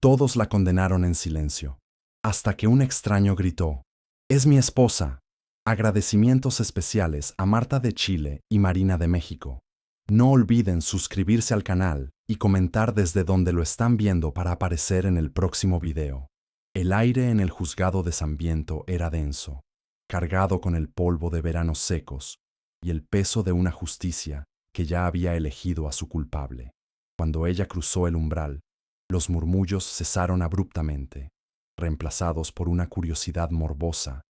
Todos la condenaron en silencio, hasta que un extraño gritó: «¡Es mi esposa!». Agradecimientos especiales a Marta de Chile y Marina de México. No olviden suscribirse al canal y comentar desde donde lo están viendo para aparecer en el próximo video. El aire en el juzgado de Sambiento era denso, cargado con el polvo de veranos secos y el peso de una justicia que ya había elegido a su culpable. Cuando ella cruzó el umbral, los murmullos cesaron abruptamente, reemplazados por una curiosidad morbosa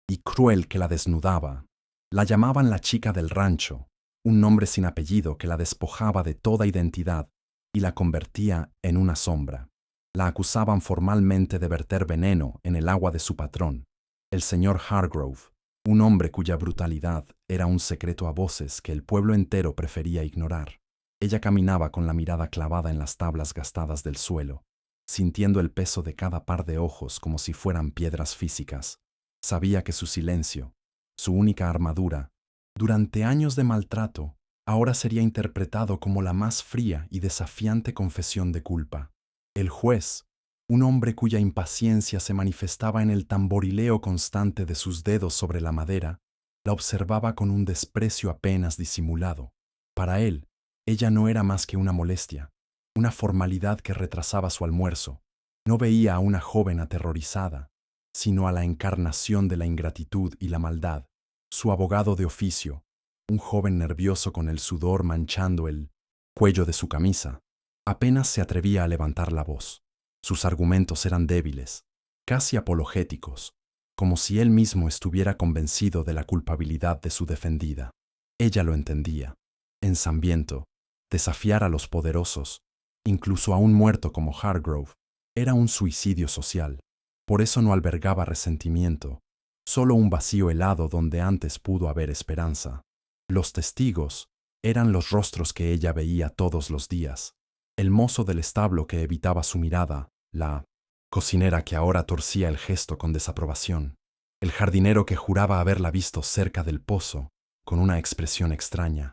y cruel que la desnudaba. La llamaban la chica del rancho, un nombre sin apellido que la despojaba de toda identidad y la convertía en una sombra. La acusaban formalmente de verter veneno en el agua de su patrón, el señor Hargrove, un hombre cuya brutalidad era un secreto a voces que el pueblo entero prefería ignorar. Ella caminaba con la mirada clavada en las tablas gastadas del suelo, sintiendo el peso de cada par de ojos como si fueran piedras físicas. Sabía que su silencio, su única armadura, durante años de maltrato, ahora sería interpretado como la más fría y desafiante confesión de culpa. El juez, un hombre cuya impaciencia se manifestaba en el tamborileo constante de sus dedos sobre la madera, la observaba con un desprecio apenas disimulado. Para él, ella no era más que una molestia, una formalidad que retrasaba su almuerzo. No veía a una joven aterrorizada, sino a la encarnación de la ingratitud y la maldad. Su abogado de oficio, un joven nervioso con el sudor manchando el cuello de su camisa, apenas se atrevía a levantar la voz. Sus argumentos eran débiles, casi apologéticos, como si él mismo estuviera convencido de la culpabilidad de su defendida. Ella lo entendía. En Sambiento, desafiar a los poderosos, incluso a un muerto como Hargrove, era un suicidio social. Por eso no albergaba resentimiento, solo un vacío helado donde antes pudo haber esperanza. Los testigos eran los rostros que ella veía todos los días: el mozo del establo que evitaba su mirada, la cocinera que ahora torcía el gesto con desaprobación, el jardinero que juraba haberla visto cerca del pozo, con una expresión extraña.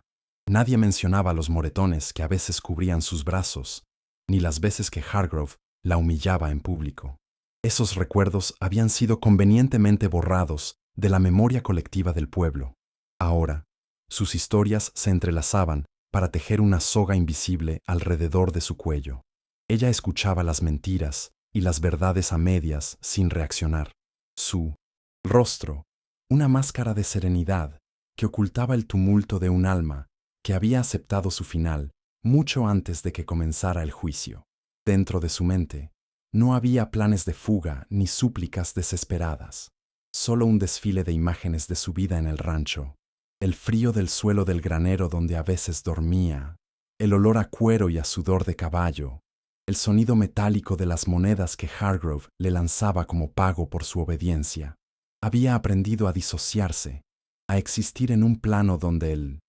Nadie mencionaba los moretones que a veces cubrían sus brazos, ni las veces que Hargrove la humillaba en público. Esos recuerdos habían sido convenientemente borrados de la memoria colectiva del pueblo. Ahora, sus historias se entrelazaban para tejer una soga invisible alrededor de su cuello. Ella escuchaba las mentiras y las verdades a medias sin reaccionar. Su rostro, una máscara de serenidad que ocultaba el tumulto de un alma que había aceptado su final mucho antes de que comenzara el juicio. Dentro de su mente, no había planes de fuga ni súplicas desesperadas, solo un desfile de imágenes de su vida en el rancho, el frío del suelo del granero donde a veces dormía, el olor a cuero y a sudor de caballo, el sonido metálico de las monedas que Hargrove le lanzaba como pago por su obediencia. Había aprendido a disociarse, a existir en un plano donde el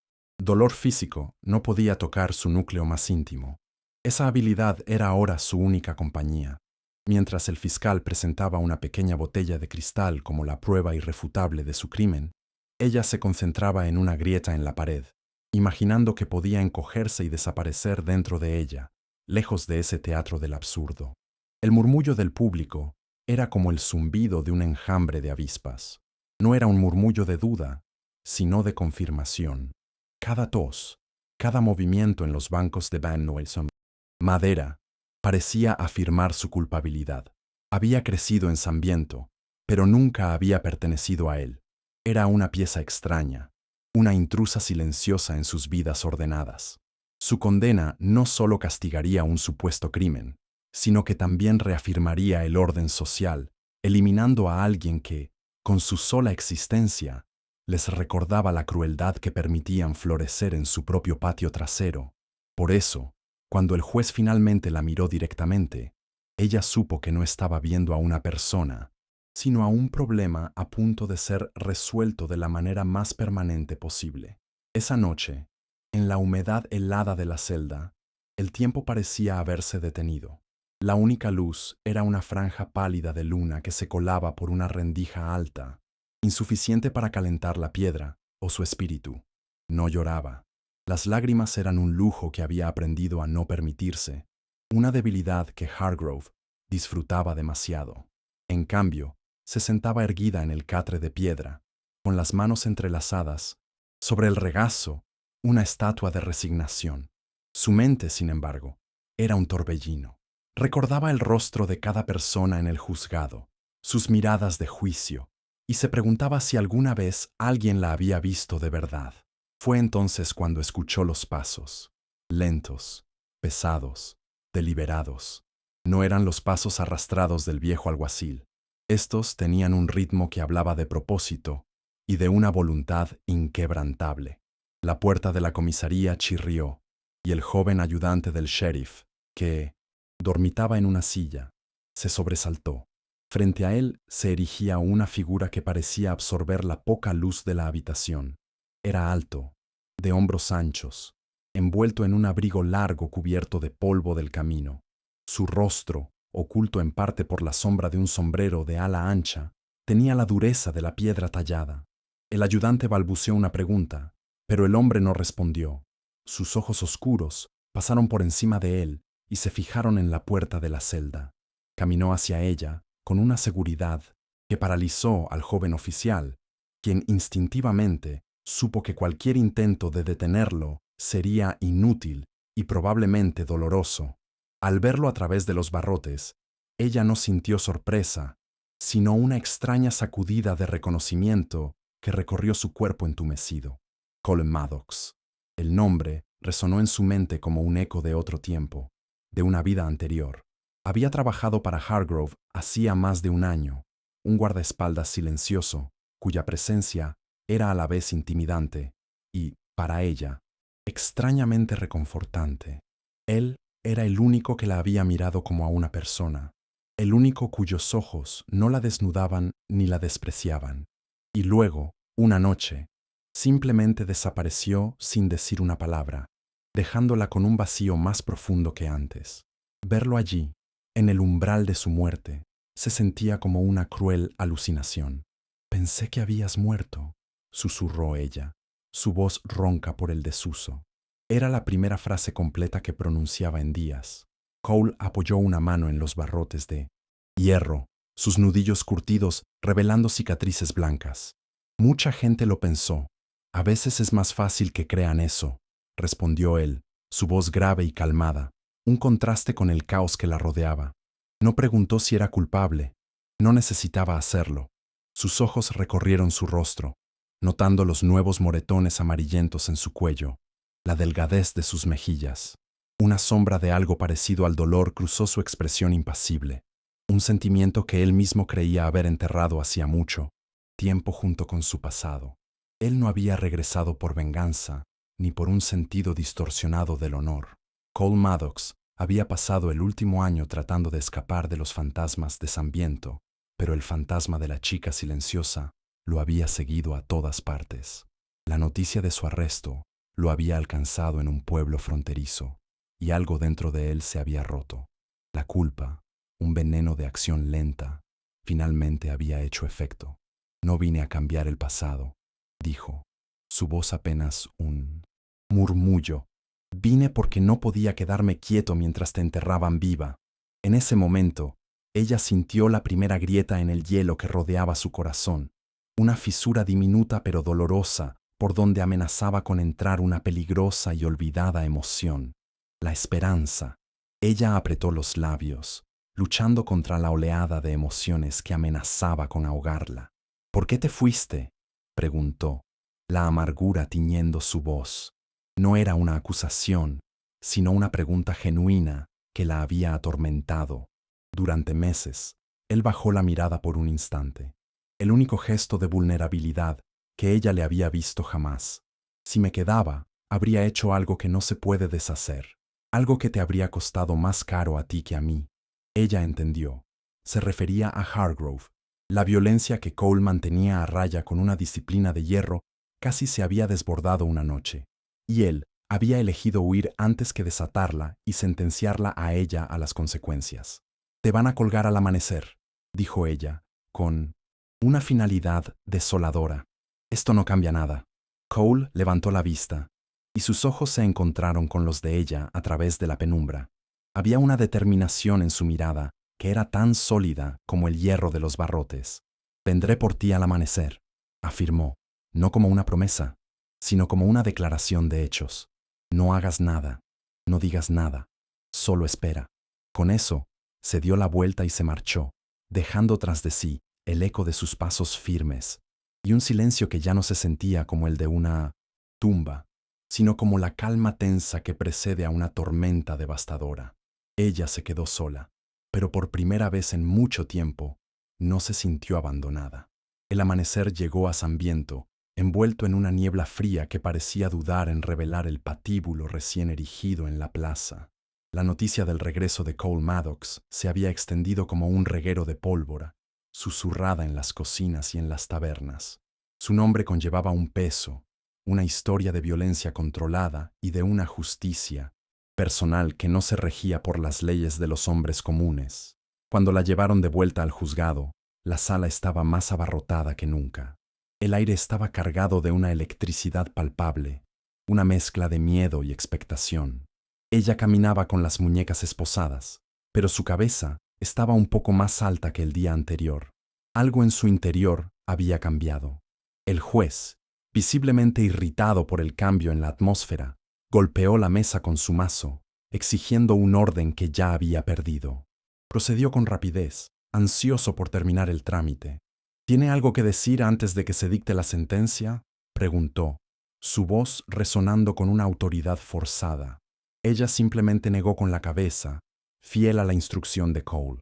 dolor físico no podía tocar su núcleo más íntimo. Esa habilidad era ahora su única compañía. Mientras el fiscal presentaba una pequeña botella de cristal como la prueba irrefutable de su crimen, ella se concentraba en una grieta en la pared, imaginando que podía encogerse y desaparecer dentro de ella, lejos de ese teatro del absurdo. El murmullo del público era como el zumbido de un enjambre de avispas. No era un murmullo de duda, sino de confirmación. Cada tos, cada movimiento en los bancos de Van Noelson madera parecía afirmar su culpabilidad. Había crecido en Sambiento, pero nunca había pertenecido a él. Era una pieza extraña, una intrusa silenciosa en sus vidas ordenadas. Su condena no solo castigaría un supuesto crimen, sino que también reafirmaría el orden social, eliminando a alguien que, con su sola existencia, les recordaba la crueldad que permitían florecer en su propio patio trasero. Por eso, cuando el juez finalmente la miró directamente, ella supo que no estaba viendo a una persona, sino a un problema a punto de ser resuelto de la manera más permanente posible. Esa noche, en la humedad helada de la celda, el tiempo parecía haberse detenido. La única luz era una franja pálida de luna que se colaba por una rendija alta, insuficiente para calentar la piedra o su espíritu. No lloraba. Las lágrimas eran un lujo que había aprendido a no permitirse, una debilidad que Hargrove disfrutaba demasiado. En cambio, se sentaba erguida en el catre de piedra, con las manos entrelazadas, sobre el regazo, una estatua de resignación. Su mente, sin embargo, era un torbellino. Recordaba el rostro de cada persona en el juzgado, sus miradas de juicio, y se preguntaba si alguna vez alguien la había visto de verdad. Fue entonces cuando escuchó los pasos, lentos, pesados, deliberados. No eran los pasos arrastrados del viejo alguacil. Estos tenían un ritmo que hablaba de propósito y de una voluntad inquebrantable. La puerta de la comisaría chirrió, y el joven ayudante del sheriff, que dormitaba en una silla, se sobresaltó. Frente a él se erigía una figura que parecía absorber la poca luz de la habitación. Era alto, de hombros anchos, envuelto en un abrigo largo cubierto de polvo del camino. Su rostro, oculto en parte por la sombra de un sombrero de ala ancha, tenía la dureza de la piedra tallada. El ayudante balbuceó una pregunta, pero el hombre no respondió. Sus ojos oscuros pasaron por encima de él y se fijaron en la puerta de la celda. Caminó hacia ella con una seguridad que paralizó al joven oficial, quien instintivamente supo que cualquier intento de detenerlo sería inútil y probablemente doloroso. Al verlo a través de los barrotes, ella no sintió sorpresa, sino una extraña sacudida de reconocimiento que recorrió su cuerpo entumecido. Colin Maddox. El nombre resonó en su mente como un eco de otro tiempo, de una vida anterior. Había trabajado para Hargrove hacía más de un año, un guardaespaldas silencioso, cuya presencia era a la vez intimidante y, para ella, extrañamente reconfortante. Él era el único que la había mirado como a una persona, el único cuyos ojos no la desnudaban ni la despreciaban. Y luego, una noche, simplemente desapareció sin decir una palabra, dejándola con un vacío más profundo que antes. Verlo allí, en el umbral de su muerte, se sentía como una cruel alucinación. «Pensé que habías muerto», susurró ella, su voz ronca por el desuso. Era la primera frase completa que pronunciaba en días. Cole apoyó una mano en los barrotes de hierro, sus nudillos curtidos revelando cicatrices blancas. «Mucha gente lo pensó. A veces es más fácil que crean eso», respondió él, su voz grave y calmada, un contraste con el caos que la rodeaba. No preguntó si era culpable. No necesitaba hacerlo. Sus ojos recorrieron su rostro, notando los nuevos moretones amarillentos en su cuello, la delgadez de sus mejillas. Una sombra de algo parecido al dolor cruzó su expresión impasible, un sentimiento que él mismo creía haber enterrado hacía mucho tiempo junto con su pasado. Él no había regresado por venganza, ni por un sentido distorsionado del honor. Cole Maddox había pasado el último año tratando de escapar de los fantasmas de Samviento, pero el fantasma de la chica silenciosa lo había seguido a todas partes. La noticia de su arresto lo había alcanzado en un pueblo fronterizo, y algo dentro de él se había roto. La culpa, un veneno de acción lenta, finalmente había hecho efecto. «No vine a cambiar el pasado», dijo, su voz apenas un murmullo. «Vine porque no podía quedarme quieto mientras te enterraban viva». En ese momento, ella sintió la primera grieta en el hielo que rodeaba su corazón, una fisura diminuta pero dolorosa por donde amenazaba con entrar una peligrosa y olvidada emoción, la esperanza. Ella apretó los labios, luchando contra la oleada de emociones que amenazaba con ahogarla. «¿Por qué te fuiste?», preguntó, la amargura tiñendo su voz. No era una acusación, sino una pregunta genuina que la había atormentado. Durante meses, él bajó la mirada por un instante, el único gesto de vulnerabilidad que ella le había visto jamás. «Si me quedaba, habría hecho algo que no se puede deshacer, algo que te habría costado más caro a ti que a mí». Ella entendió. Se refería a Hargrove. La violencia que Cole mantenía a raya con una disciplina de hierro casi se había desbordado una noche, y él había elegido huir antes que desatarla y sentenciarla a ella a las consecuencias. «Te van a colgar al amanecer», dijo ella, con una finalidad desoladora. «Esto no cambia nada». Cole levantó la vista, y sus ojos se encontraron con los de ella a través de la penumbra. Había una determinación en su mirada que era tan sólida como el hierro de los barrotes. «Vendré por ti al amanecer», afirmó, no como una promesa, sino como una declaración de hechos. «No hagas nada, no digas nada, solo espera». Con eso, se dio la vuelta y se marchó, dejando tras de sí el eco de sus pasos firmes y un silencio que ya no se sentía como el de una tumba, sino como la calma tensa que precede a una tormenta devastadora. Ella se quedó sola, pero por primera vez en mucho tiempo no se sintió abandonada. El amanecer llegó a Sambiento, envuelto en una niebla fría que parecía dudar en revelar el patíbulo recién erigido en la plaza. La noticia del regreso de Cole Maddox se había extendido como un reguero de pólvora, susurrada en las cocinas y en las tabernas. Su nombre conllevaba un peso, una historia de violencia controlada y de una justicia personal que no se regía por las leyes de los hombres comunes. Cuando la llevaron de vuelta al juzgado, la sala estaba más abarrotada que nunca. El aire estaba cargado de una electricidad palpable, una mezcla de miedo y expectación. Ella caminaba con las muñecas esposadas, pero su cabeza estaba un poco más alta que el día anterior. Algo en su interior había cambiado. El juez, visiblemente irritado por el cambio en la atmósfera, golpeó la mesa con su mazo, exigiendo un orden que ya había perdido. Procedió con rapidez, ansioso por terminar el trámite. «¿Tiene algo que decir antes de que se dicte la sentencia?», preguntó, su voz resonando con una autoridad forzada. Ella simplemente negó con la cabeza, fiel a la instrucción de Cole.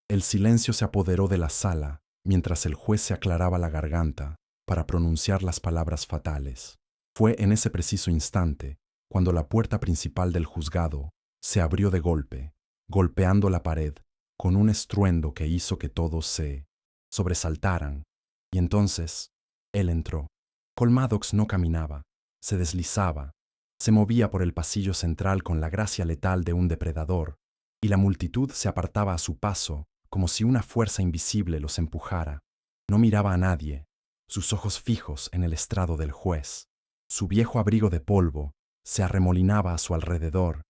El silencio se apoderó de la sala mientras el juez se aclaraba la garganta para pronunciar las palabras fatales. Fue en ese preciso instante cuando la puerta principal del juzgado se abrió de golpe, golpeando la pared con un estruendo que hizo que todos se sobresaltaran. Y entonces, él entró. Cole Maddox no caminaba, se deslizaba, se movía por el pasillo central con la gracia letal de un depredador, y la multitud se apartaba a su paso como si una fuerza invisible los empujara. No miraba a nadie, sus ojos fijos en el estrado del juez. Su viejo abrigo de polvo se arremolinaba a su alrededor,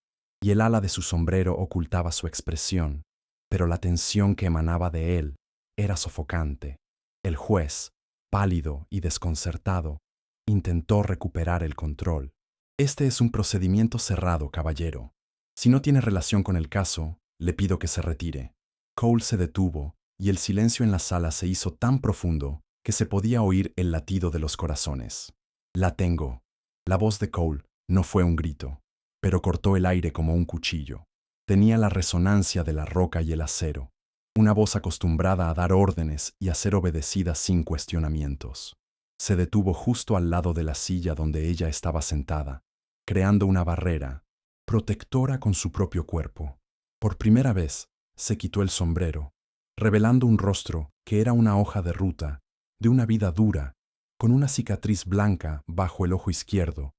y el ala de su sombrero ocultaba su expresión, pero la tensión que emanaba de él era sofocante. El juez, pálido y desconcertado, intentó recuperar el control. «Este es un procedimiento cerrado, caballero. Si no tiene relación con el caso, le pido que se retire». Cole se detuvo, y el silencio en la sala se hizo tan profundo que se podía oír el latido de los corazones. «La tengo». La voz de Cole no fue un grito, pero cortó el aire como un cuchillo. Tenía la resonancia de la roca y el acero, una voz acostumbrada a dar órdenes y a ser obedecida sin cuestionamientos. Se detuvo justo al lado de la silla donde ella estaba sentada, creando una barrera, protectora con su propio cuerpo. Por primera vez, se quitó el sombrero, revelando un rostro que era una hoja de ruta, de una vida dura, con una cicatriz blanca bajo el ojo izquierdo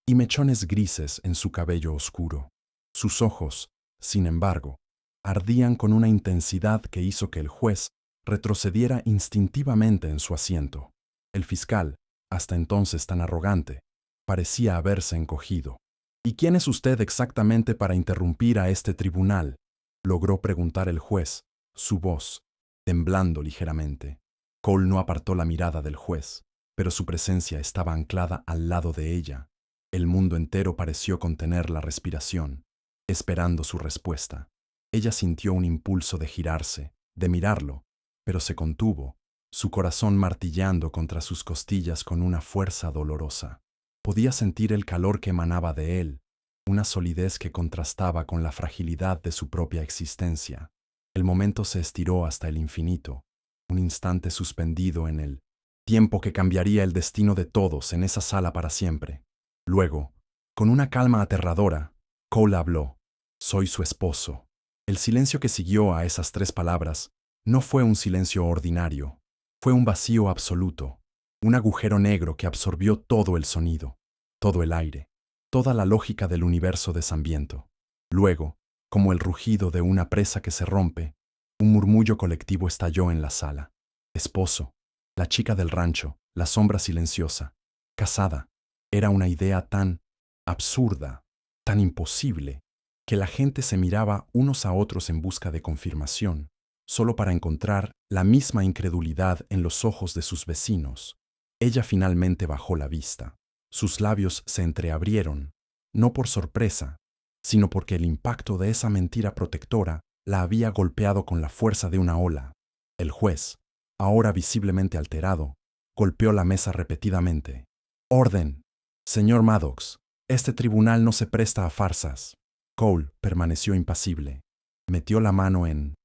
y mechones grises en su cabello oscuro. Sus ojos, sin embargo, ardían con una intensidad que hizo que el juez retrocediera instintivamente en su asiento. El fiscal, hasta entonces tan arrogante, parecía haberse encogido. «¿Y quién es usted exactamente para interrumpir a este tribunal?», logró preguntar el juez, su voz temblando ligeramente. Cole no apartó la mirada del juez, pero su presencia estaba anclada al lado de ella. El mundo entero pareció contener la respiración, esperando su respuesta. Ella sintió un impulso de girarse, de mirarlo, pero se contuvo, su corazón martillando contra sus costillas con una fuerza dolorosa. Podía sentir el calor que emanaba de él, una solidez que contrastaba con la fragilidad de su propia existencia. El momento se estiró hasta el infinito, un instante suspendido en el tiempo que cambiaría el destino de todos en esa sala para siempre. Luego, con una calma aterradora, Cole habló: «Soy su esposo». El silencio que siguió a esas 3 palabras no fue un silencio ordinario, fue un vacío absoluto, un agujero negro que absorbió todo el sonido, todo el aire, toda la lógica del universo de Sambiento. Luego, como el rugido de una presa que se rompe, un murmullo colectivo estalló en la sala. Esposo, la chica del rancho, la sombra silenciosa, casada, era una idea tan absurda, tan imposible, que la gente se miraba unos a otros en busca de confirmación. solo para encontrar la misma incredulidad en los ojos de sus vecinos. Ella finalmente bajó la vista. Sus labios se entreabrieron, no por sorpresa, sino porque el impacto de esa mentira protectora la había golpeado con la fuerza de una ola. El juez, ahora visiblemente alterado, golpeó la mesa repetidamente. «¡Orden! Señor Maddox, este tribunal no se presta a farsas». Cole permaneció impasible. Metió la mano en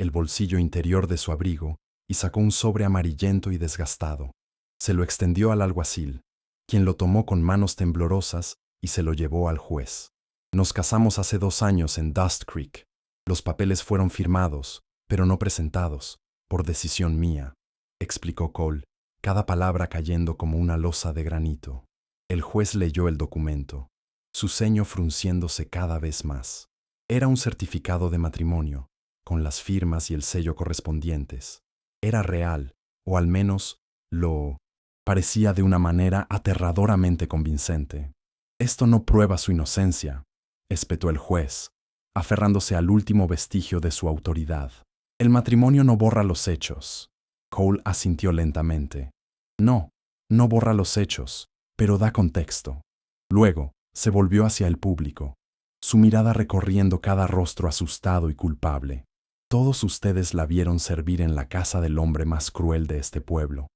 el bolsillo interior de su abrigo y sacó un sobre amarillento y desgastado. Se lo extendió al alguacil, quien lo tomó con manos temblorosas y se lo llevó al juez. «Nos casamos hace 2 años en Dust Creek. Los papeles fueron firmados, pero no presentados, por decisión mía», explicó Cole, cada palabra cayendo como una losa de granito. El juez leyó el documento, su ceño frunciéndose cada vez más. Era un certificado de matrimonio, con las firmas y el sello correspondientes. Era real, o al menos lo parecía de una manera aterradoramente convincente. «Esto no prueba su inocencia», espetó el juez, aferrándose al último vestigio de su autoridad. «El matrimonio no borra los hechos». Cole asintió lentamente. «No, no borra los hechos, pero da contexto». Luego, se volvió hacia el público, su mirada recorriendo cada rostro asustado y culpable. «Todos ustedes la vieron servir en la casa del hombre más cruel de este pueblo.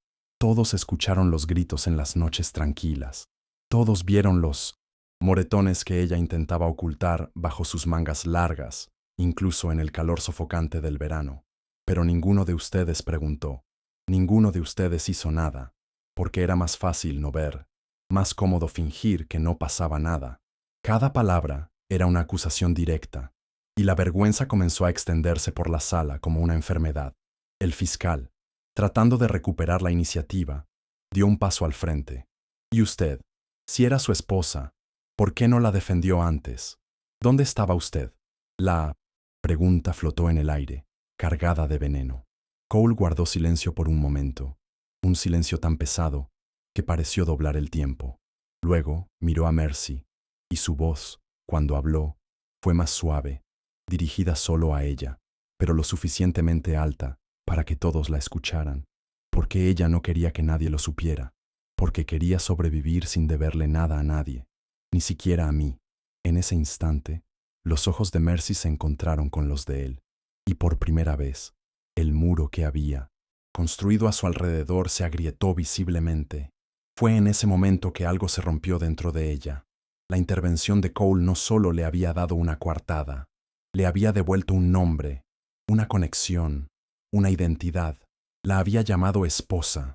Todos escucharon los gritos en las noches tranquilas. Todos vieron los moretones que ella intentaba ocultar bajo sus mangas largas, incluso en el calor sofocante del verano. Pero ninguno de ustedes preguntó. Ninguno de ustedes hizo nada, porque era más fácil no ver, más cómodo fingir que no pasaba nada». Cada palabra era una acusación directa, y la vergüenza comenzó a extenderse por la sala como una enfermedad. El fiscal, tratando de recuperar la iniciativa, dio un paso al frente. «¿Y usted? Si era su esposa, ¿por qué no la defendió antes? ¿Dónde estaba usted?» La pregunta flotó en el aire, cargada de veneno. Cole guardó silencio por un momento, un silencio tan pesado que pareció doblar el tiempo. Luego miró a Mercy, y su voz, cuando habló, fue más suave, dirigida solo a ella, pero lo suficientemente alta para que todos la escucharan, porque ella no quería que nadie lo supiera, porque quería sobrevivir sin deberle nada a nadie, ni siquiera a mí. En ese instante, los ojos de Mercy se encontraron con los de él, y por primera vez, el muro que había construido a su alrededor se agrietó visiblemente. Fue en ese momento que algo se rompió dentro de ella. La intervención de Cole no solo le había dado una coartada, le había devuelto un nombre, una conexión, una identidad. La había llamado esposa,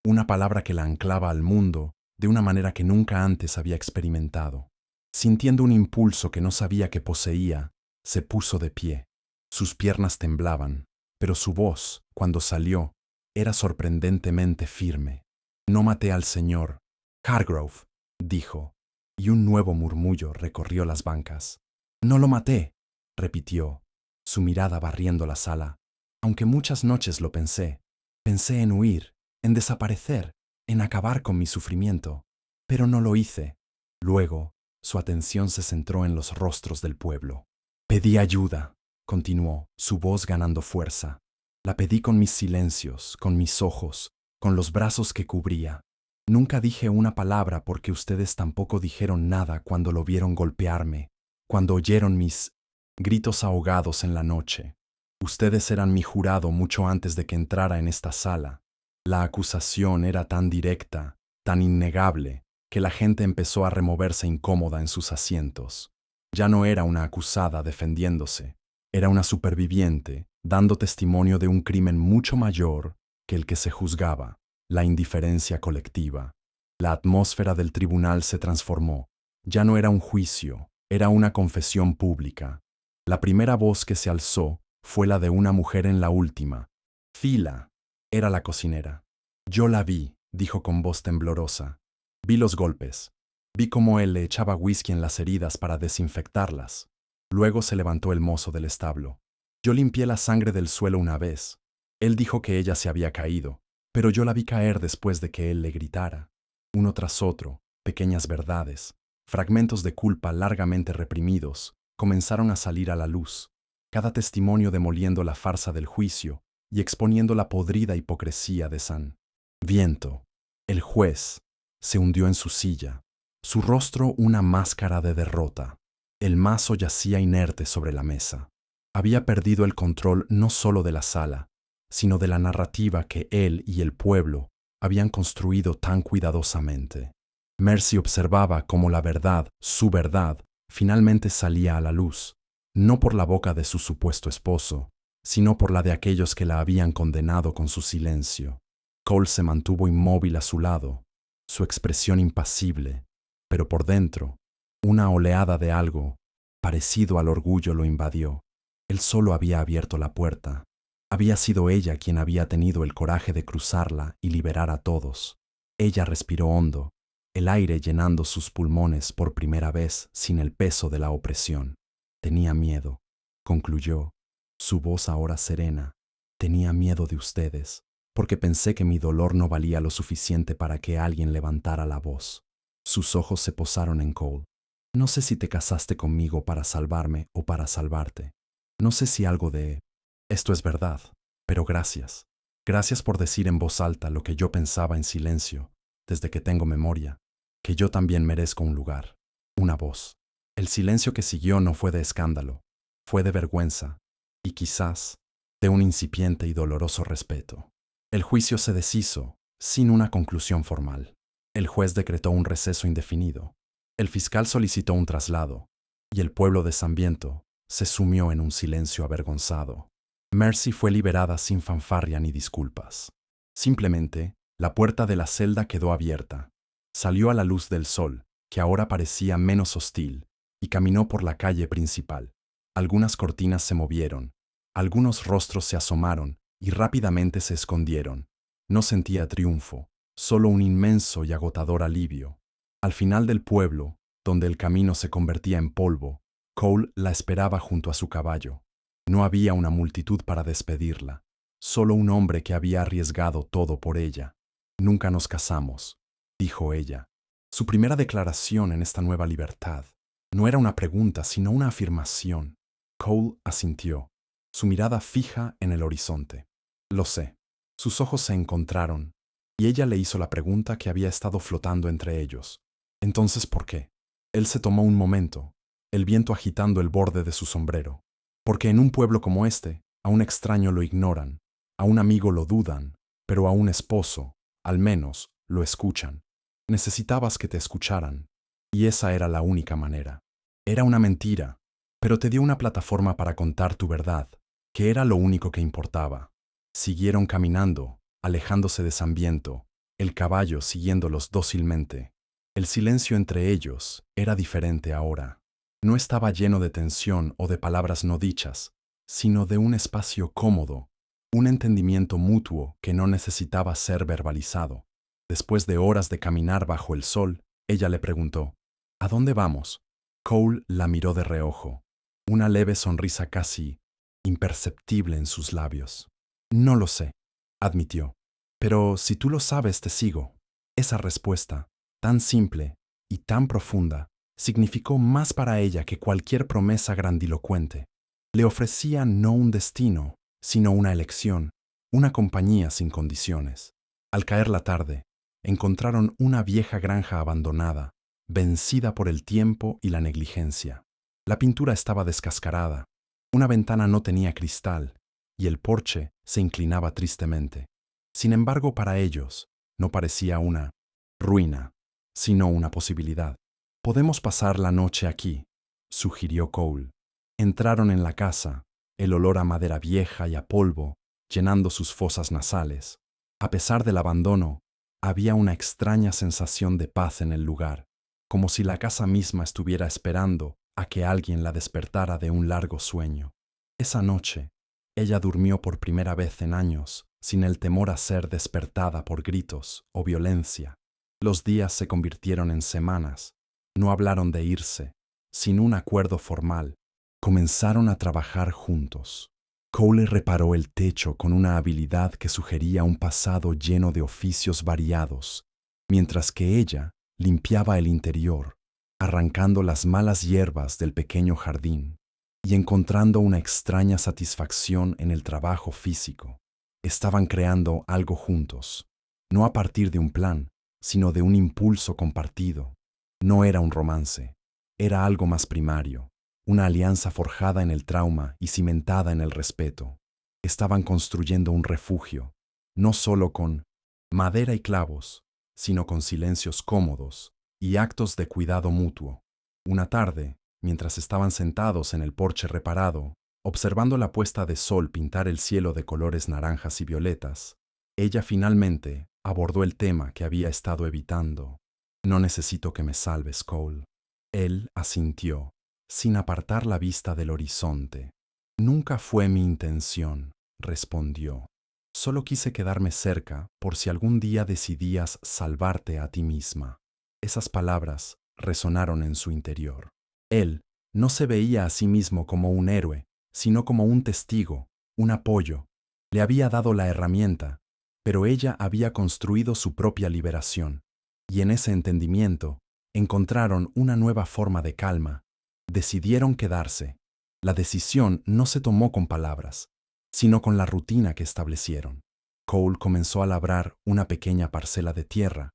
una palabra que la anclaba al mundo de una manera que nunca antes había experimentado. Sintiendo un impulso que no sabía que poseía, se puso de pie. Sus piernas temblaban, pero su voz, cuando salió, era sorprendentemente firme. «No maté al señor Hargrove», dijo, y un nuevo murmullo recorrió las bancas. «No lo maté», repitió, su mirada barriendo la sala. «Aunque muchas noches lo pensé. Pensé en huir, en desaparecer, en acabar con mi sufrimiento, pero no lo hice». Luego, su atención se centró en los rostros del pueblo. «Pedí ayuda», continuó, su voz ganando fuerza. «La pedí con mis silencios, con mis ojos, con los brazos que cubría. Nunca dije una palabra porque ustedes tampoco dijeron nada cuando lo vieron golpearme, cuando oyeron mis gritos ahogados en la noche. Ustedes eran mi jurado mucho antes de que entrara en esta sala. La acusación era tan directa, tan innegable, que la gente empezó a removerse incómoda en sus asientos. Ya no era una acusada defendiéndose, era una superviviente dando testimonio de un crimen mucho mayor que el que se juzgaba, la indiferencia colectiva. La atmósfera del tribunal se transformó. Ya no era un juicio, era una confesión pública. La primera voz que se alzó fue la de una mujer en la última fila. Era la cocinera. «Yo la vi», dijo con voz temblorosa. «Vi los golpes. Vi cómo él le echaba whisky en las heridas para desinfectarlas. Luego se levantó el mozo del establo. Yo limpié la sangre del suelo una vez. Él dijo que ella se había caído, pero yo la vi caer después de que él le gritara. Uno tras otro, pequeñas verdades, fragmentos de culpa largamente reprimidos, comenzaron a salir a la luz. cada testimonio demoliendo la farsa del juicio y exponiendo la podrida hipocresía de San Viento. El juez se hundió en su silla, su rostro una máscara de derrota. El mazo yacía inerte sobre la mesa. Había perdido el control no solo de la sala, sino de la narrativa que él y el pueblo habían construido tan cuidadosamente. Mercy observaba cómo la verdad, su verdad, finalmente salía a la luz, no por la boca de su supuesto esposo, sino por la de aquellos que la habían condenado con su silencio. Cole se mantuvo inmóvil a su lado, su expresión impasible, pero por dentro, una oleada de algo parecido al orgullo lo invadió. Él solo había abierto la puerta. Había sido ella quien había tenido el coraje de cruzarla y liberar a todos. Ella respiró hondo, el aire llenando sus pulmones por primera vez sin el peso de la opresión. Tenía miedo, concluyó, su voz ahora serena. Tenía miedo de ustedes, porque pensé que mi dolor no valía lo suficiente para que alguien levantara la voz. Sus ojos se posaron en Cole. No sé si te casaste conmigo para salvarme o para salvarte. No sé si algo de esto es verdad, pero gracias. Gracias por decir en voz alta lo que yo pensaba en silencio, desde que tengo memoria, que yo también merezco un lugar, una voz. El silencio que siguió no fue de escándalo, fue de vergüenza, y quizás de un incipiente y doloroso respeto. El juicio se deshizo, sin una conclusión formal. El juez decretó un receso indefinido. El fiscal solicitó un traslado, y el pueblo de San Viento se sumió en un silencio avergonzado. Mercy fue liberada sin fanfarria ni disculpas. Simplemente, la puerta de la celda quedó abierta. Salió a la luz del sol, que ahora parecía menos hostil, y caminó por la calle principal. Algunas cortinas se movieron, algunos rostros se asomaron y rápidamente se escondieron. No sentía triunfo, solo un inmenso y agotador alivio. Al final del pueblo, donde el camino se convertía en polvo, Cole la esperaba junto a su caballo. No había una multitud para despedirla, solo un hombre que había arriesgado todo por ella. Nunca nos casamos, dijo ella. Su primera declaración en esta nueva libertad. No era una pregunta, sino una afirmación. Cole asintió, su mirada fija en el horizonte. Lo sé. Sus ojos se encontraron, y ella le hizo la pregunta que había estado flotando entre ellos. Entonces, ¿por qué? Él se tomó un momento, el viento agitando el borde de su sombrero. Porque en un pueblo como este, a un extraño lo ignoran, a un amigo lo dudan, pero a un esposo, al menos, lo escuchan. Necesitabas que te escucharan, y esa era la única manera. Era una mentira, pero te dio una plataforma para contar tu verdad, que era lo único que importaba. Siguieron caminando, alejándose de San Viento, el caballo siguiéndolos dócilmente. El silencio entre ellos era diferente ahora. No estaba lleno de tensión o de palabras no dichas, sino de un espacio cómodo, un entendimiento mutuo que no necesitaba ser verbalizado. Después de horas de caminar bajo el sol, ella le preguntó, ¿a dónde vamos? Cole la miró de reojo, una leve sonrisa casi imperceptible en sus labios. No lo sé, admitió. Pero si tú lo sabes, te sigo. Esa respuesta, tan simple y tan profunda, significó más para ella que cualquier promesa grandilocuente. Le ofrecía no un destino, sino una elección, una compañía sin condiciones. Al caer la tarde, encontraron una vieja granja abandonada, vencida por el tiempo y la negligencia. La pintura estaba descascarada, una ventana no tenía cristal, y el porche se inclinaba tristemente. Sin embargo, para ellos, no parecía una ruina, sino una posibilidad. «Podemos pasar la noche aquí», sugirió Cole. Entraron en la casa, el olor a madera vieja y a polvo, llenando sus fosas nasales. A pesar del abandono, había una extraña sensación de paz en el lugar, como si la casa misma estuviera esperando a que alguien la despertara de un largo sueño. Esa noche, ella durmió por primera vez en años, sin el temor a ser despertada por gritos o violencia. Los días se convirtieron en semanas. No hablaron de irse. Sin un acuerdo formal, comenzaron a trabajar juntos. Cole reparó el techo con una habilidad que sugería un pasado lleno de oficios variados, mientras que ella limpiaba el interior, arrancando las malas hierbas del pequeño jardín. y encontrando una extraña satisfacción en el trabajo físico. Estaban creando algo juntos, no a partir de un plan, sino de un impulso compartido. No era un romance, era algo más primario, una alianza forjada en el trauma y cimentada en el respeto. Estaban construyendo un refugio, no solo con madera y clavos, sino con silencios cómodos y actos de cuidado mutuo. Una tarde, mientras estaban sentados en el porche reparado, observando la puesta de sol pintar el cielo de colores naranjas y violetas, ella finalmente abordó el tema que había estado evitando. No necesito que me salves, Cole. Él asintió, sin apartar la vista del horizonte. Nunca fue mi intención, respondió. Solo quise quedarme cerca por si algún día decidías salvarte a ti misma. Esas palabras resonaron en su interior. Él no se veía a sí mismo como un héroe, sino como un testigo, un apoyo. Le había dado la herramienta, pero ella había construido su propia liberación. Y en ese entendimiento encontraron una nueva forma de calma. Decidieron quedarse. La decisión no se tomó con palabras, sino con la rutina que establecieron. Cole comenzó a labrar una pequeña parcela de tierra,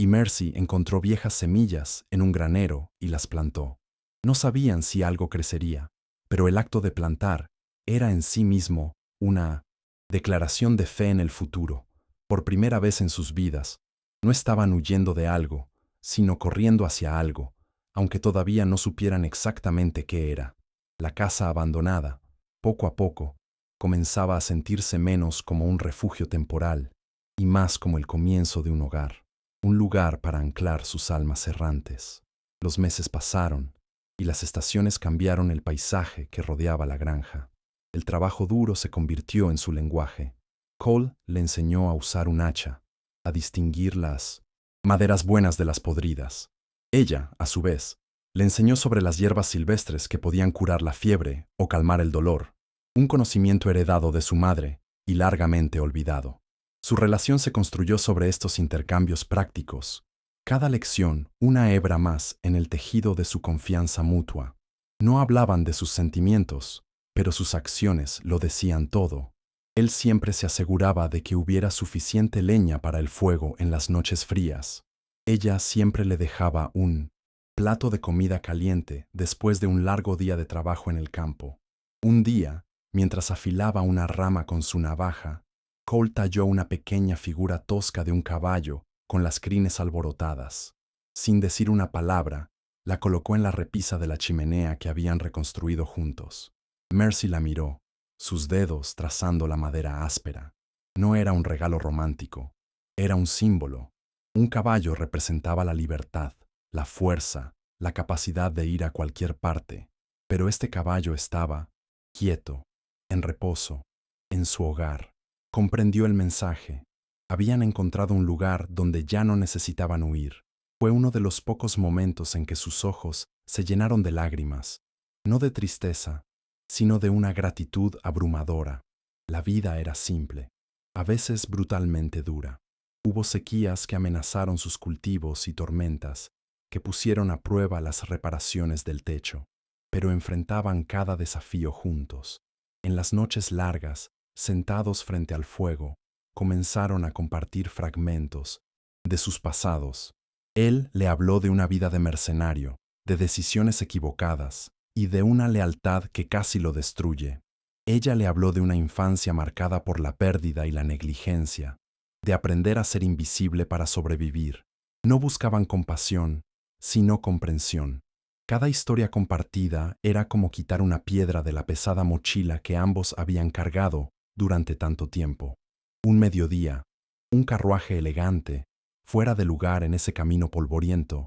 y Mercy encontró viejas semillas en un granero y las plantó. No sabían si algo crecería, pero el acto de plantar era en sí mismo una declaración de fe en el futuro. Por primera vez en sus vidas, no estaban huyendo de algo, sino corriendo hacia algo, aunque todavía no supieran exactamente qué era. La casa abandonada, poco a poco, comenzaba a sentirse menos como un refugio temporal y más como el comienzo de un hogar, un lugar para anclar sus almas errantes. Los meses pasaron y las estaciones cambiaron el paisaje que rodeaba la granja. El trabajo duro se convirtió en su lenguaje. Cole le enseñó a usar un hacha, a distinguir las maderas buenas de las podridas. Ella, a su vez, le enseñó sobre las hierbas silvestres que podían curar la fiebre o calmar el dolor, un conocimiento heredado de su madre y largamente olvidado. Su relación se construyó sobre estos intercambios prácticos, cada lección una hebra más en el tejido de su confianza mutua. No hablaban de sus sentimientos, pero sus acciones lo decían todo. Él siempre se aseguraba de que hubiera suficiente leña para el fuego en las noches frías. Ella siempre le dejaba un plato de comida caliente después de un largo día de trabajo en el campo. Un día, mientras afilaba una rama con su navaja, Cole talló una pequeña figura tosca de un caballo con las crines alborotadas. Sin decir una palabra, la colocó en la repisa de la chimenea que habían reconstruido juntos. Mercy la miró, sus dedos trazando la madera áspera. No era un regalo romántico, era un símbolo. Un caballo representaba la libertad, la fuerza, la capacidad de ir a cualquier parte, pero este caballo estaba quieto, en reposo, en su hogar. Comprendió el mensaje. Habían encontrado un lugar donde ya no necesitaban huir. Fue uno de los pocos momentos en que sus ojos se llenaron de lágrimas, no de tristeza, sino de una gratitud abrumadora. La vida era simple, a veces brutalmente dura. Hubo sequías que amenazaron sus cultivos y tormentas que pusieron a prueba las reparaciones del techo, pero enfrentaban cada desafío juntos. En las noches largas, sentados frente al fuego, comenzaron a compartir fragmentos de sus pasados. Él le habló de una vida de mercenario, de decisiones equivocadas y de una lealtad que casi lo destruye. Ella le habló de una infancia marcada por la pérdida y la negligencia, de aprender a ser invisible para sobrevivir. No buscaban compasión, sino comprensión. Cada historia compartida era como quitar una piedra de la pesada mochila que ambos habían cargado durante tanto tiempo. Un mediodía, un carruaje elegante, fuera de lugar en ese camino polvoriento,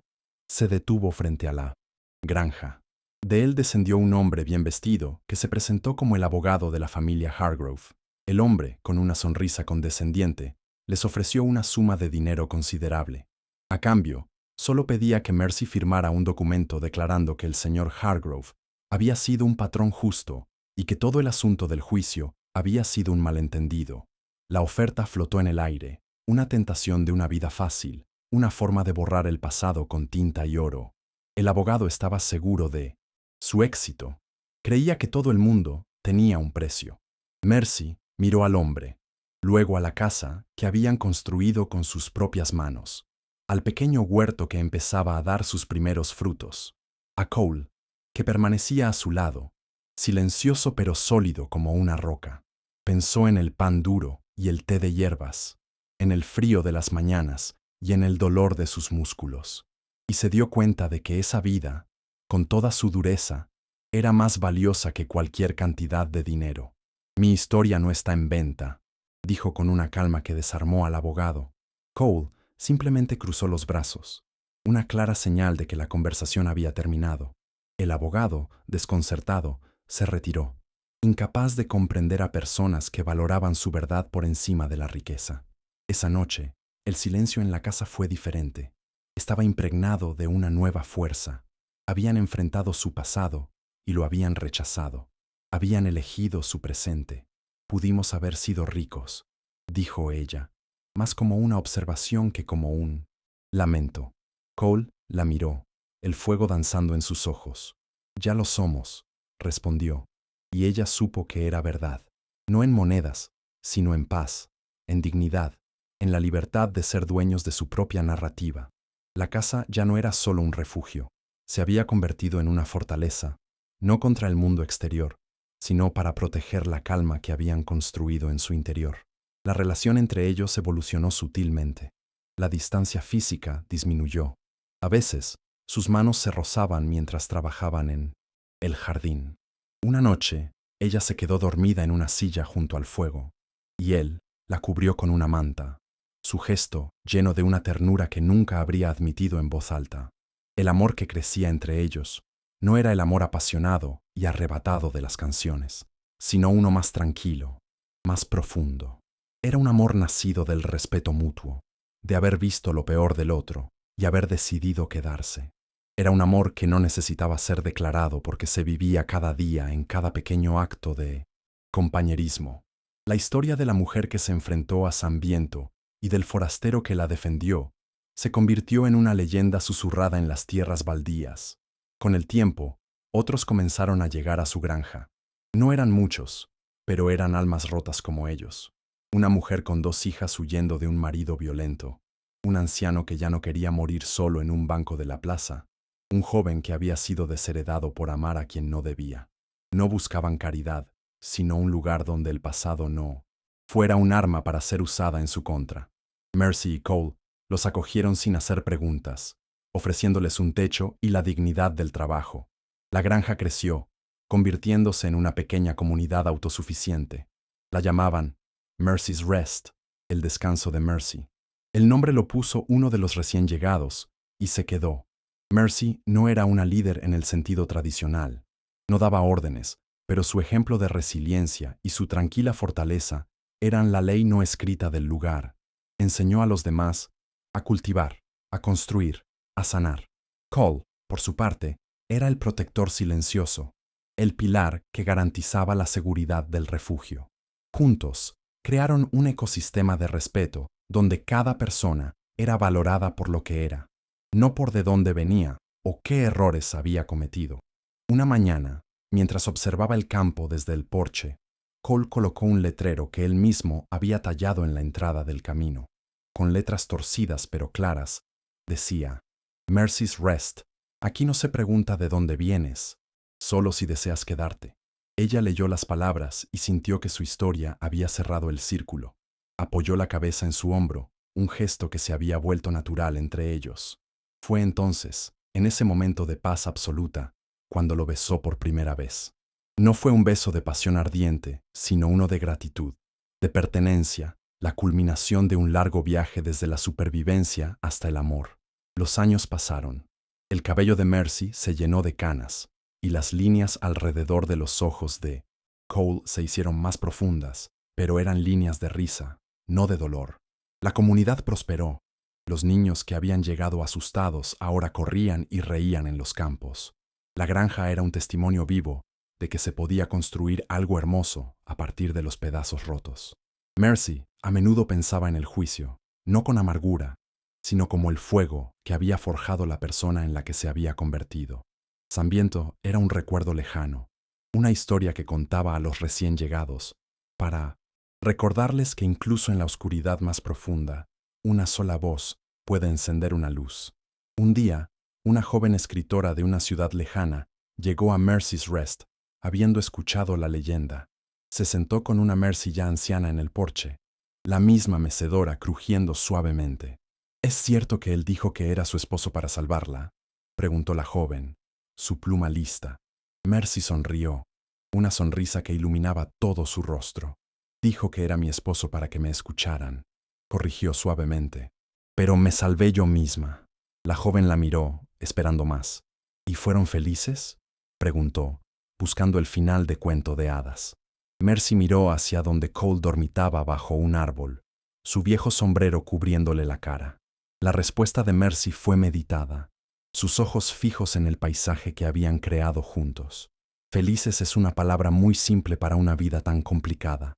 se detuvo frente a la granja. De él descendió un hombre bien vestido que se presentó como el abogado de la familia Hargrove. El hombre, con una sonrisa condescendiente, les ofreció una suma de dinero considerable. A cambio, solo pedía que Mercy firmara un documento declarando que el señor Hargrove había sido un patrón justo y que todo el asunto del juicio había sido un malentendido. La oferta flotó en el aire, una tentación de una vida fácil, una forma de borrar el pasado con tinta y oro. El abogado estaba seguro de su éxito, Creía que todo el mundo tenía un precio. Mercy miró al hombre, luego a la casa que habían construido con sus propias manos, al pequeño huerto que empezaba a dar sus primeros frutos, a Cole, que permanecía a su lado, silencioso pero sólido como una roca. Pensó en el pan duro y el té de hierbas, en el frío de las mañanas y en el dolor de sus músculos, y se dio cuenta de que esa vida, con toda su dureza, era más valiosa que cualquier cantidad de dinero. Mi historia no está en venta, dijo con una calma que desarmó al abogado. Cole simplemente cruzó los brazos, una clara señal de que la conversación había terminado. El abogado, desconcertado, se retiró, incapaz de comprender a personas que valoraban su verdad por encima de la riqueza. Esa noche, el silencio en la casa fue diferente. Estaba impregnado de una nueva fuerza. Habían enfrentado su pasado y lo habían rechazado. Habían elegido su presente. Pudimos haber sido ricos, dijo ella, más como una observación que como un lamento. Cole la miró, el fuego danzando en sus ojos. Ya lo somos, respondió, y ella supo que era verdad, no en monedas, sino en paz, en dignidad, en la libertad de ser dueños de su propia narrativa. La casa ya no era solo un refugio, se había convertido en una fortaleza, no contra el mundo exterior, sino para proteger la calma que habían construido en su interior. La relación entre ellos evolucionó sutilmente. La distancia física disminuyó. A veces, sus manos se rozaban mientras trabajaban en el jardín. Una noche, ella se quedó dormida en una silla junto al fuego, y él la cubrió con una manta, su gesto lleno de una ternura que nunca habría admitido en voz alta. El amor que crecía entre ellos no era el amor apasionado y arrebatado de las canciones, sino uno más tranquilo, más profundo. Era un amor nacido del respeto mutuo, de haber visto lo peor del otro y haber decidido quedarse. Era un amor que no necesitaba ser declarado porque se vivía cada día en cada pequeño acto de compañerismo. La historia de la mujer que se enfrentó a Samviento y del forastero que la defendió se convirtió en una leyenda susurrada en las tierras baldías. Con el tiempo, otros comenzaron a llegar a su granja. No eran muchos, pero eran almas rotas como ellos. Una mujer con 2 hijas huyendo de un marido violento, un anciano que ya no quería morir solo en un banco de la plaza, un joven que había sido desheredado por amar a quien no debía. No buscaban caridad, sino un lugar donde el pasado no fuera un arma para ser usada en su contra. Mercy y Cole los acogieron sin hacer preguntas, ofreciéndoles un techo y la dignidad del trabajo. La granja creció, convirtiéndose en una pequeña comunidad autosuficiente. La llamaban Mercy's Rest, el descanso de Mercy. El nombre lo puso uno de los recién llegados, y se quedó. Mercy no era una líder en el sentido tradicional. No daba órdenes, pero su ejemplo de resiliencia y su tranquila fortaleza eran la ley no escrita del lugar. Enseñó a los demás a cultivar, a construir, a sanar. Cole, por su parte, era el protector silencioso, el pilar que garantizaba la seguridad del refugio. Juntos, crearon un ecosistema de respeto donde cada persona era valorada por lo que era, no por de dónde venía o qué errores había cometido. Una mañana, mientras observaba el campo desde el porche, Cole colocó un letrero que él mismo había tallado en la entrada del camino. Con letras torcidas pero claras, decía, Mercy's Rest. Aquí no se pregunta de dónde vienes, solo si deseas quedarte. Ella leyó las palabras y sintió que su historia había cerrado el círculo. Apoyó la cabeza en su hombro, un gesto que se había vuelto natural entre ellos. Fue entonces, en ese momento de paz absoluta, cuando lo besó por primera vez. No fue un beso de pasión ardiente, sino uno de gratitud, de pertenencia, la culminación de un largo viaje desde la supervivencia hasta el amor. Los años pasaron. El cabello de Mercy se llenó de canas, y las líneas alrededor de los ojos de Cole se hicieron más profundas, pero eran líneas de risa, no de dolor. La comunidad prosperó. Los niños que habían llegado asustados ahora corrían y reían en los campos. La granja era un testimonio vivo de que se podía construir algo hermoso a partir de los pedazos rotos. Mercy a menudo pensaba en el juicio, no con amargura, sino como el fuego que había forjado la persona en la que se había convertido. Samviento era un recuerdo lejano, una historia que contaba a los recién llegados, para recordarles que incluso en la oscuridad más profunda, una sola voz puede encender una luz. Un día, una joven escritora de una ciudad lejana llegó a Mercy's Rest, habiendo escuchado la leyenda. Se sentó con una Mercy ya anciana en el porche, la misma mecedora crujiendo suavemente. ¿Es cierto que él dijo que era su esposo para salvarla?, preguntó la joven, su pluma lista. Mercy sonrió, una sonrisa que iluminaba todo su rostro. Dijo que era mi esposo para que me escucharan, corrigió suavemente. Pero me salvé yo misma. La joven la miró, esperando más. ¿Y fueron felices?, preguntó, buscando el final de cuento de hadas. Mercy miró hacia donde Cole dormitaba bajo un árbol, su viejo sombrero cubriéndole la cara. La respuesta de Mercy fue meditada, sus ojos fijos en el paisaje que habían creado juntos. Felices es una palabra muy simple para una vida tan complicada,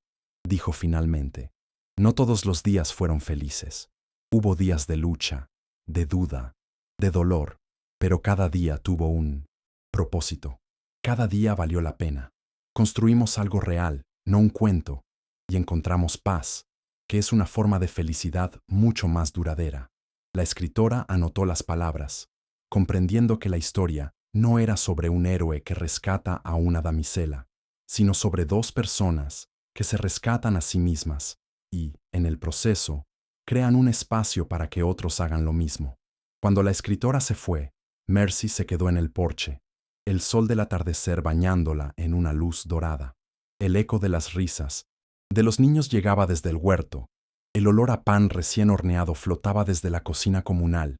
dijo finalmente. No todos los días fueron felices. Hubo días de lucha, de duda, de dolor, pero cada día tuvo un propósito. Cada día valió la pena. Construimos algo real, no un cuento, y encontramos paz, que es una forma de felicidad mucho más duradera. La escritora anotó las palabras, comprendiendo que la historia no era sobre un héroe que rescata a una damisela, sino sobre dos personas que se rescatan a sí mismas y, en el proceso, crean un espacio para que otros hagan lo mismo. Cuando la escritora se fue, Mercy se quedó en el porche, el sol del atardecer bañándola en una luz dorada. El eco de las risas de los niños llegaba desde el huerto, el olor a pan recién horneado flotaba desde la cocina comunal,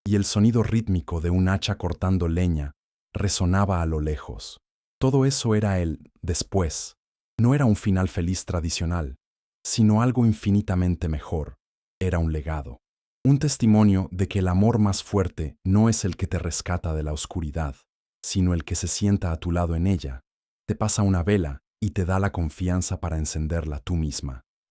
y el sonido rítmico de un hacha cortando leña resonaba a lo lejos. Todo eso era el después. No era un final feliz tradicional, sino algo infinitamente mejor. Era un legado. Un testimonio de que el amor más fuerte no es el que te rescata de la oscuridad, sino el que se sienta a tu lado en ella, te pasa una vela y te da la confianza para encenderla tú misma.